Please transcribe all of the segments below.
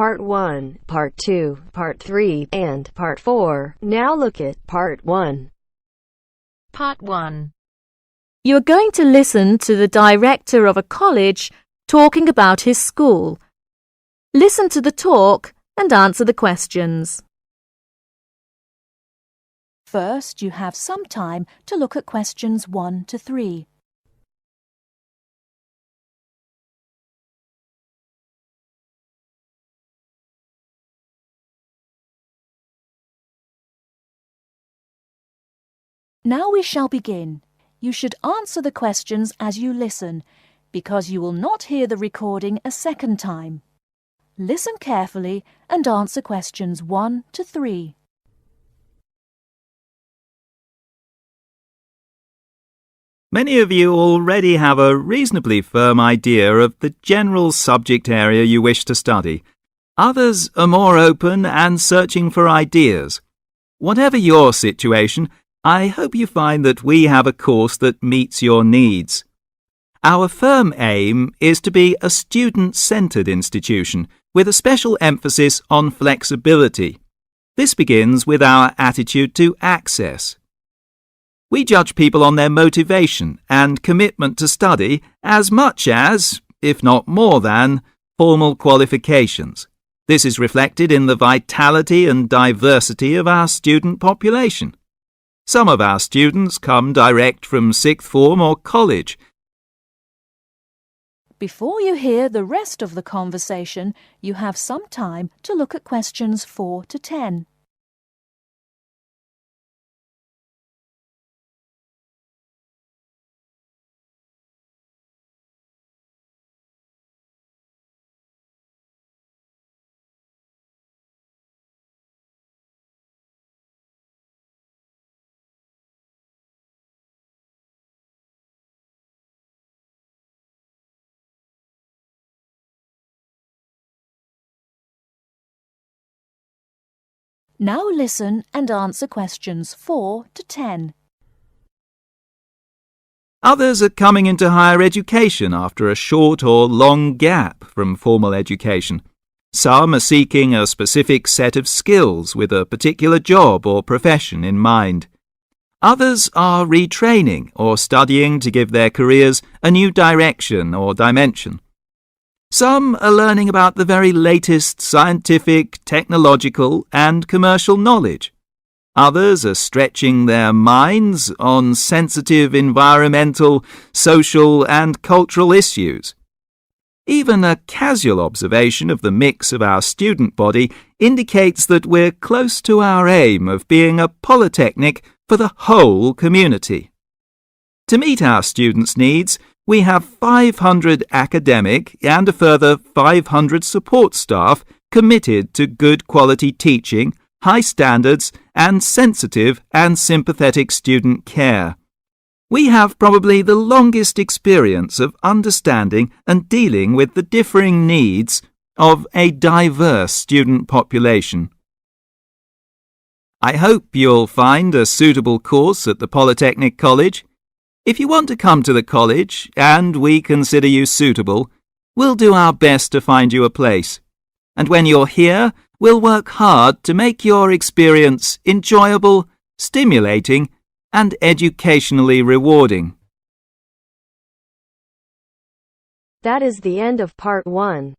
Part 1, Part 2, Part 3, and Part 4. Now look at Part 1. Part 1. You are going to listen to the director of a college talking about his school. Listen to the talk and answer the questions. First, you have some time to look at questions 1 to 3. Now we shall begin. You should answer the questions as you listen, because you will not hear the recording a second time. Listen carefully and answer questions 1 to 3. Many of you already have a reasonably firm idea of the general subject area you wish to study. Others are more open and searching for ideas. Whatever your situation, I hope you find that we have a course that meets your needs. Our firm aim is to be a student-centred institution with a special emphasis on flexibility. This begins with our attitude to access. We judge people on their motivation and commitment to study as much as, if not more than, formal qualifications. This is reflected in the vitality and diversity of our student population. Some of our students come direct from sixth form or college. Before you hear the rest of the conversation, you have some time to look at questions 4 to 10. Now listen and answer questions 4 to 10. Others are coming into higher education after a short or long gap from formal education. Some are seeking a specific set of skills with a particular job or profession in mind. Others are retraining or studying to give their careers a new direction or dimension. Some are learning about the very latest scientific, technological and commercial knowledge. Others are stretching their minds on sensitive environmental, social and cultural issues. Even a casual observation of the mix of our student body indicates that we're close to our aim of being a polytechnic for the whole community. To meet our students' needs, we have 500 academic and a further 500 support staff committed to good quality teaching, high standards, and sensitive and sympathetic student care. We have probably the longest experience of understanding and dealing with the differing needs of a diverse student population. I hope you'll find a suitable course at the Polytechnic College. If you want to come to the college and we consider you suitable, we'll do our best to find you a place. And when you're here, we'll work hard to make your experience enjoyable, stimulating, and educationally rewarding. That is the end of Part 1.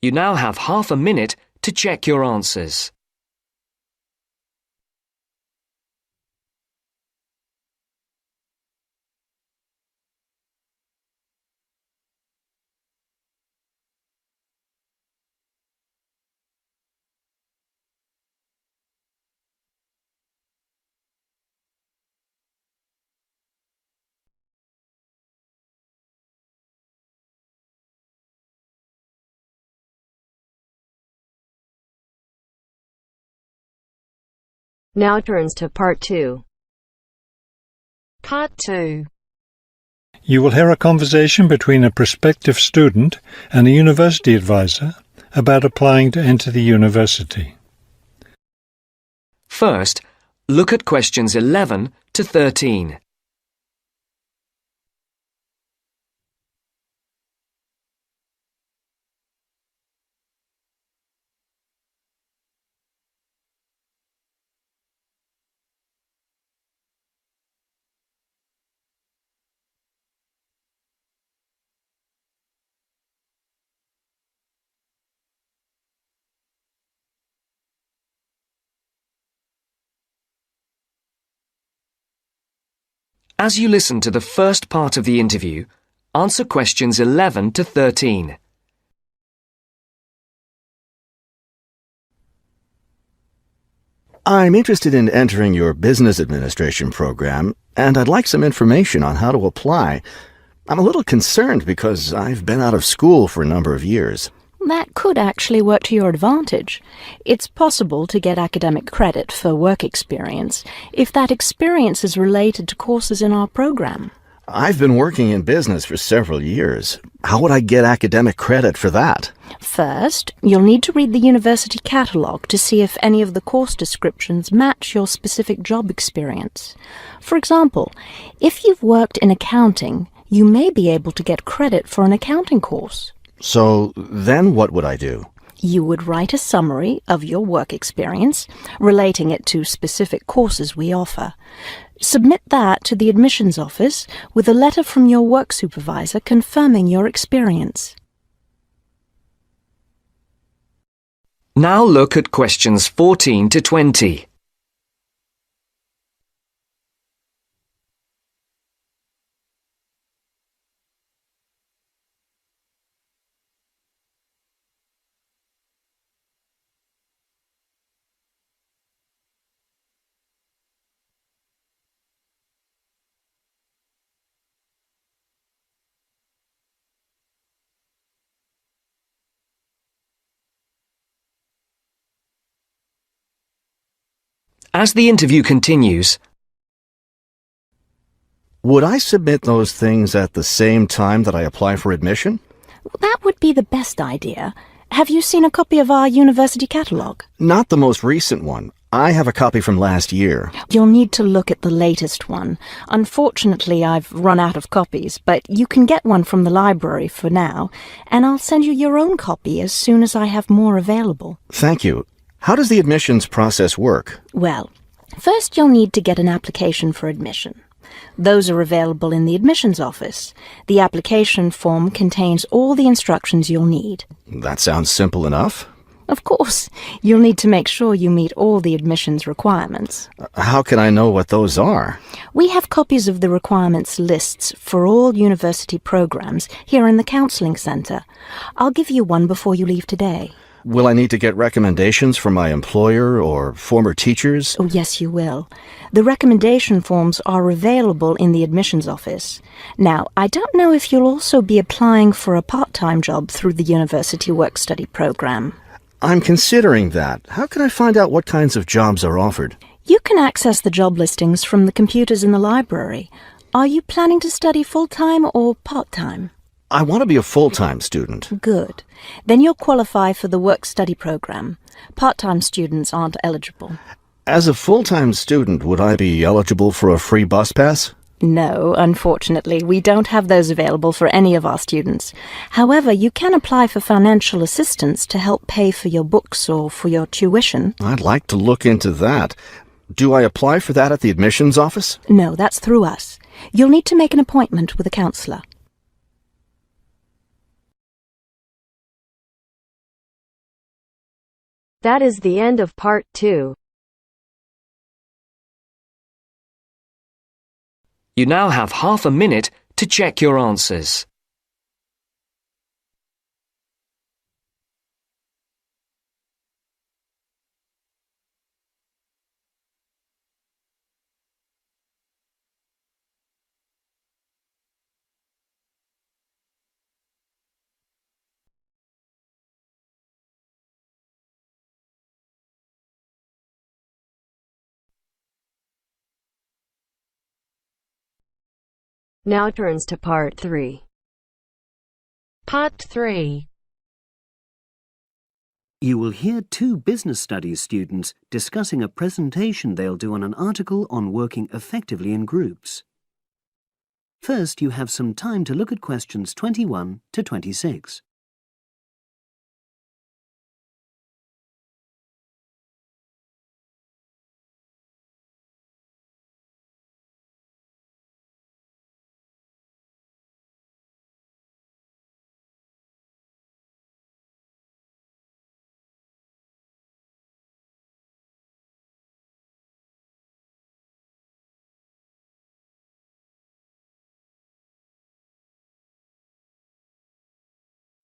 You now have half a minute to check your answers. Now turns to Part 2. Part 2. You will hear a conversation between a prospective student and a university advisor about applying to enter the university. First, look at questions 11 to 13. As you listen to the first part of the interview, answer questions 11 to 13. I'm interested in entering your business administration program, and I'd like some information on how to apply. I'm a little concerned because I've been out of school for a number of years. That could actually work to your advantage. It's possible to get academic credit for work experience if that experience is related to courses in our program. I've been working in business for several years. How would I get academic credit for that? First, you'll need to read the university catalogue to see if any of the course descriptions match your specific job experience. For example, if you've worked in accounting, you may be able to get credit for an accounting course. So then what would I do? You would write a summary of your work experience, relating it to specific courses we offer. Submit that to the admissions office with a letter from your work supervisor confirming your experience. Now look at questions 14 to 20. As the interview continues, Would I submit those things at the same time that I apply for admission? That would be the best idea. Have you seen a copy of our university catalogue? Not the most recent one. I have a copy from last year. You'll need to look at the latest one. Unfortunately, I've run out of copies, but you can get one from the library for now, and I'll send you your own copy as soon as I have more available. Thank you. How does the admissions process work? Well, first you'll need to get an application for admission. Those are available in the admissions office. The application form contains all the instructions you'll need. That sounds simple enough. Of course, you'll need to make sure you meet all the admissions requirements. How can I know what those are? We have copies of the requirements lists for all university programs here in the counseling centre. I'll give you one before you leave today. Will I need to get recommendations from my employer or former teachers? Oh, yes, you will. The recommendation forms are available in the admissions office. Now, I don't know if you'll also be applying for a part-time job through the university work-study program. I'm considering that. How can I find out what kinds of jobs are offered? You can access the job listings from the computers in the library. Are you planning to study full-time or part-time? I want to be a full-time student. Good. Then you'll qualify for the work-study program. Part-time students aren't eligible. As a full-time student, would I be eligible for a free bus pass? No, unfortunately, we don't have those available for any of our students. However, you can apply for financial assistance to help pay for your books or for your tuition. I'd like to look into that. Do I apply for that at the admissions office? No, that's through us. You'll need to make an appointment with a counsellor. That is the end of part 2. you now have half a minute to check your answers. Now turns to part 3. Part 3. You will hear two business studies students discussing a presentation they'll do on an article on working effectively in groups. First, you have some time to look at questions 21 to 26.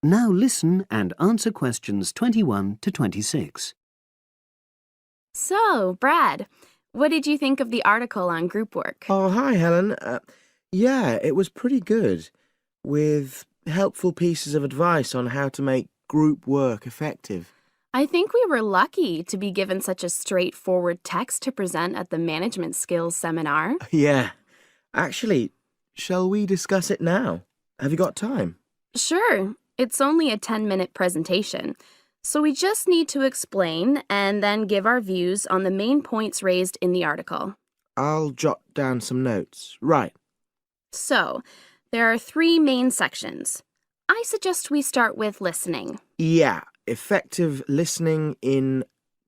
Now listen and answer questions 21 to 26. So, Brad, what did you think of the article on group work? Oh, hi, Helen. Yeah, it was pretty good, with helpful pieces of advice on how to make group work effective. I think we were lucky to be given such a straightforward text to present at the management skills seminar. Yeah. Actually, shall we discuss it now? Have you got time? Sure, it's only a 10-minute presentation, so we just need to explain and then give our views on the main points raised in the article. I'll jot down some notes. Right. So, there are 3 main sections. I suggest we start with listening. Yeah, effective listening in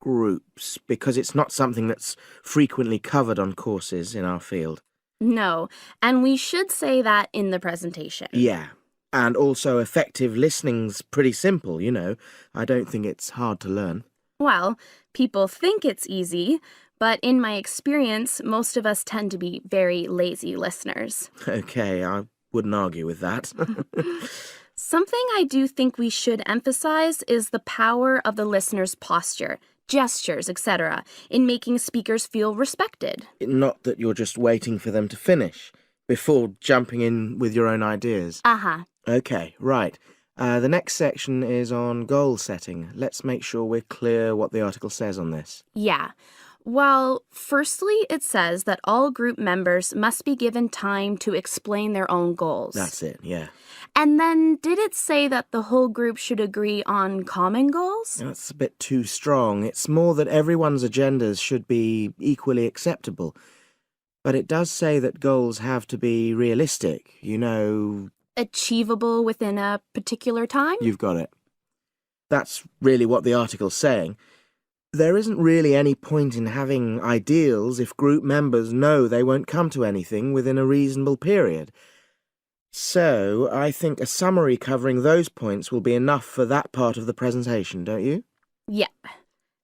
groups, because it's not something that's frequently covered on courses in our field. No, and we should say that in the presentation. Yeah, and also effective listening's pretty simple, you know. I don't think it's hard to learn. Well, people think it's easy, but in my experience, most of us tend to be very lazy listeners. Okay, I wouldn't argue with that. Something I do think we should emphasize is the power of the listener's posture, gestures, etc., in making speakers feel respected. Not that you're just waiting for them to finish before jumping in with your own ideas. Uh-huh. Okay, right. The next section is on goal setting. Let's make sure we're clear what the article says on this. Yeah. Well, firstly, it says that all group members must be given time to explain their own goals. That's it, yeah. And then, did it say that the whole group should agree on common goals? That's a bit too strong. It's more that everyone's agendas should be equally acceptable. But it does say that goals have to be realistic, you know. Achievable within a particular time? You've got it. That's really what the article's saying. There isn't really any point in having ideals if group members know they won't come to anything within a reasonable period. So, I think a summary covering those points will be enough for that part of the presentation, don't you? Yeah.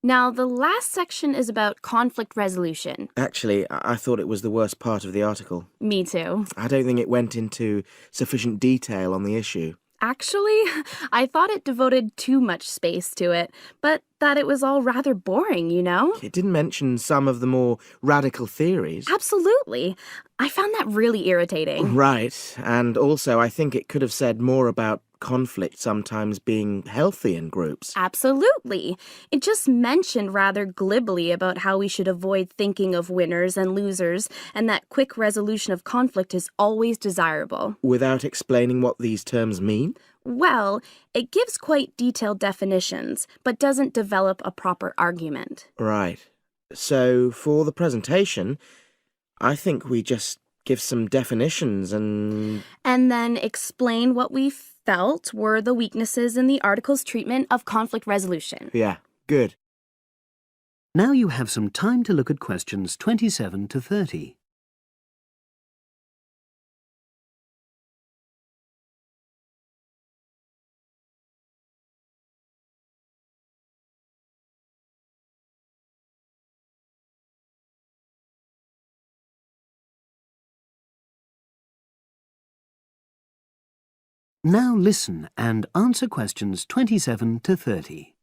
Now, the last section is about conflict resolution. Actually, I thought it was the worst part of the article. Me too. I don't think it went into sufficient detail on the issue. Actually, I thought it devoted too much space to it, but that it was all rather boring, you know? It didn't mention some of the more radical theories. Absolutely. I found that really irritating. Right, and also I think it could have said more about conflict sometimes being healthy in groups. Absolutely. It just mentioned rather glibly about how we should avoid thinking of winners and losers, and that quick resolution of conflict is always desirable. Without explaining what these terms mean? Well, it gives quite detailed definitions, but doesn't develop a proper argument. Right. So, for the presentation, I think we just give some definitions and then explain what we felt were the weaknesses in the article's treatment of conflict resolution. Yeah, good. Now you have some time to look at questions 27 to 30. Now listen and answer questions 27 to 30.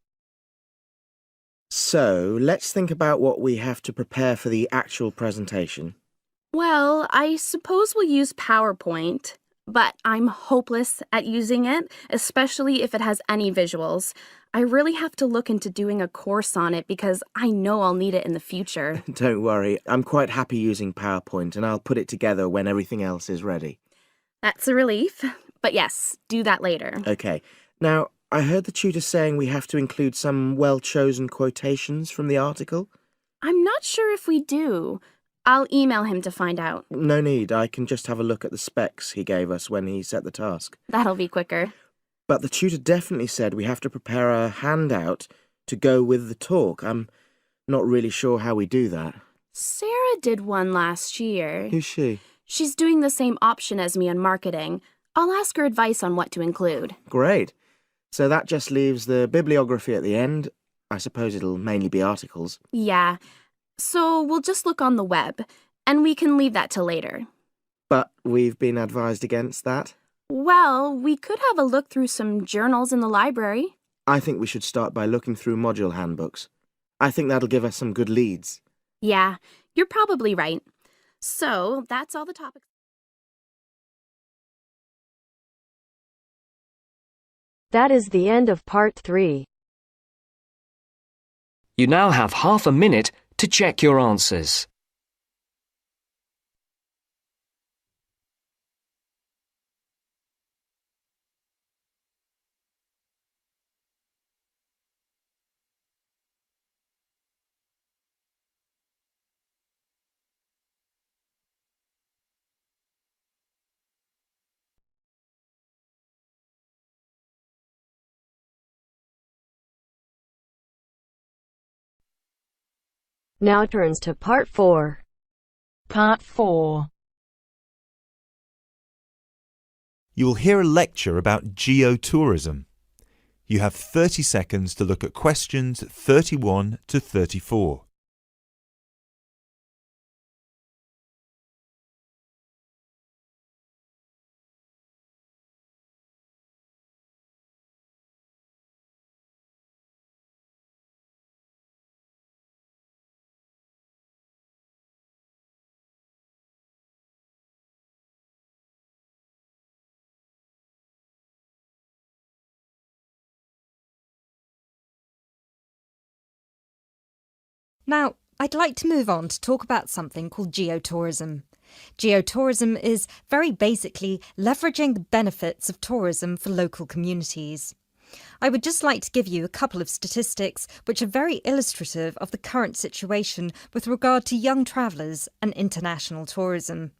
So, let's think about what we have to prepare for the actual presentation. Well, I suppose we'll use PowerPoint, but I'm hopeless at using it, especially if it has any visuals. I really have to look into doing a course on it because I know I'll need it in the future. Don't worry, I'm quite happy using PowerPoint and I'll put it together when everything else is ready. That's a relief. But yes, do that later. Okay. Now, I heard the tutor saying we have to include some well-chosen quotations from the article. I'm not sure if we do. I'll email him to find out. No need. I can just have a look at the specs he gave us when he set the task. That'll be quicker. But the tutor definitely said we have to prepare a handout to go with the talk. I'm not really sure how we do that. Sarah did one last year. Who's she? She's doing the same option as me on marketing. I'll ask her advice on what to include. Great. So that just leaves the bibliography at the end. I suppose it'll mainly be articles. Yeah. So we'll just look on the web, and we can leave that till later. But we've been advised against that? Well, we could have a look through some journals in the library. I think we should start by looking through module handbooks. I think that'll give us some good leads. Yeah, you're probably right. So, that's all the topics. That is the end of part 3. You now have half a minute to check your answers. Now turns to part 4. Part 4. You will hear a lecture about geotourism. You have 30 seconds to look at questions 31 to 34. Now, I'd like to move on to talk about something called geotourism. Geotourism is very basically leveraging the benefits of tourism for local communities. I would just like to give you a couple of statistics which are very illustrative of the current situation with regard to young travellers and international tourism.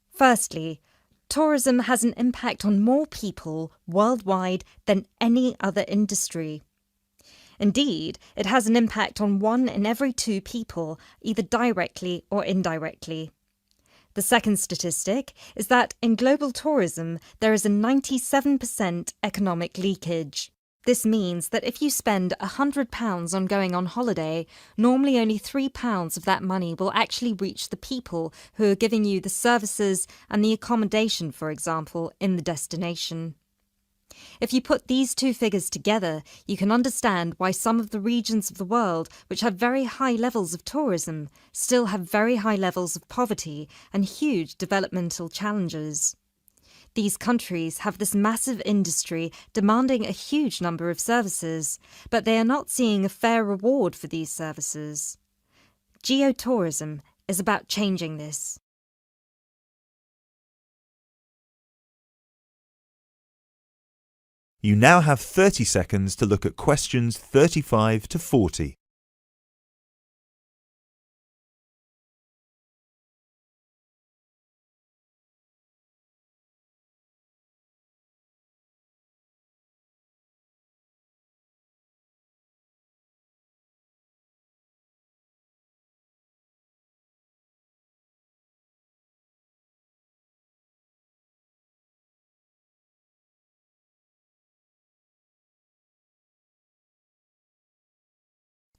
Firstly, tourism has an impact on more people worldwide than any other industry. Indeed, it has an impact on 1 in every 2 people, either directly or indirectly. The second statistic is that in global tourism, there is a 97% economic leakage. This means that if you spend £100 on going on holiday, normally only £3 of that money will actually reach the people who are giving you the services and the accommodation, for example, in the destination. If you put these two figures together, you can understand why some of the regions of the world which have very high levels of tourism still have very high levels of poverty and huge developmental challenges. These countries have this massive industry demanding a huge number of services, but they are not seeing a fair reward for these services. Geotourism is about changing this. You now have 30 seconds to look at questions 35 to 40.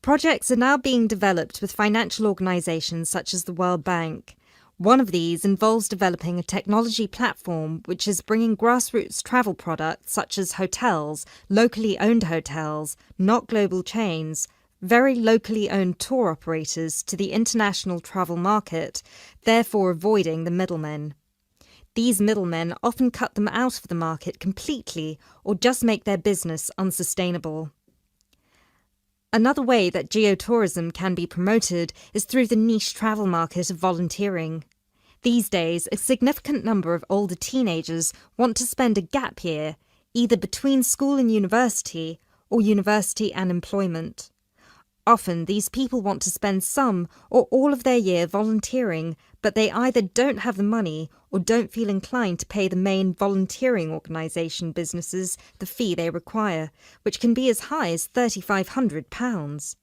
Projects are now being developed with financial organisations such as the World Bank. One of these involves developing a technology platform which is bringing grassroots travel products such as hotels, locally owned hotels, not global chains, very locally owned tour operators to the international travel market, therefore avoiding the middlemen. These middlemen often cut them out of the market completely or just make their business unsustainable. Another way that geotourism can be promoted is through the niche travel market of volunteering. These days, a significant number of older teenagers want to spend a gap year, either between school and university, or university and employment. Often, these people want to spend some or all of their year volunteering, but they either don't have the money or don't feel inclined to pay the main volunteering organisation businesses the fee they require, which can be as high as £3,500.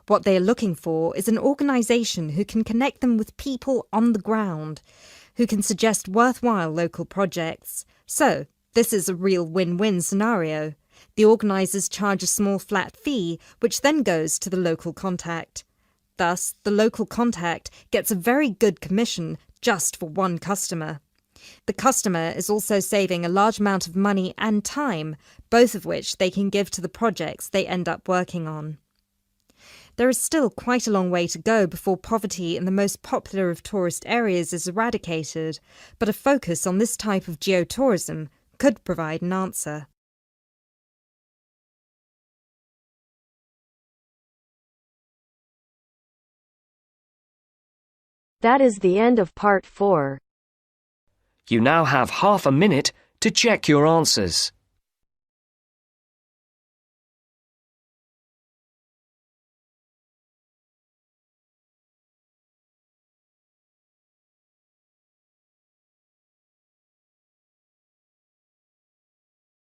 What they are looking for is an organisation who can connect them with people on the ground, who can suggest worthwhile local projects. So, this is a real win-win scenario. The organisers charge a small flat fee, which then goes to the local contact. Thus, the local contact gets a very good commission just for one customer. The customer is also saving a large amount of money and time, both of which they can give to the projects they end up working on. There is still quite a long way to go before poverty in the most popular of tourist areas is eradicated, but a focus on this type of geotourism could provide an answer. That is the end of part 4. You now have half a minute to check your answers.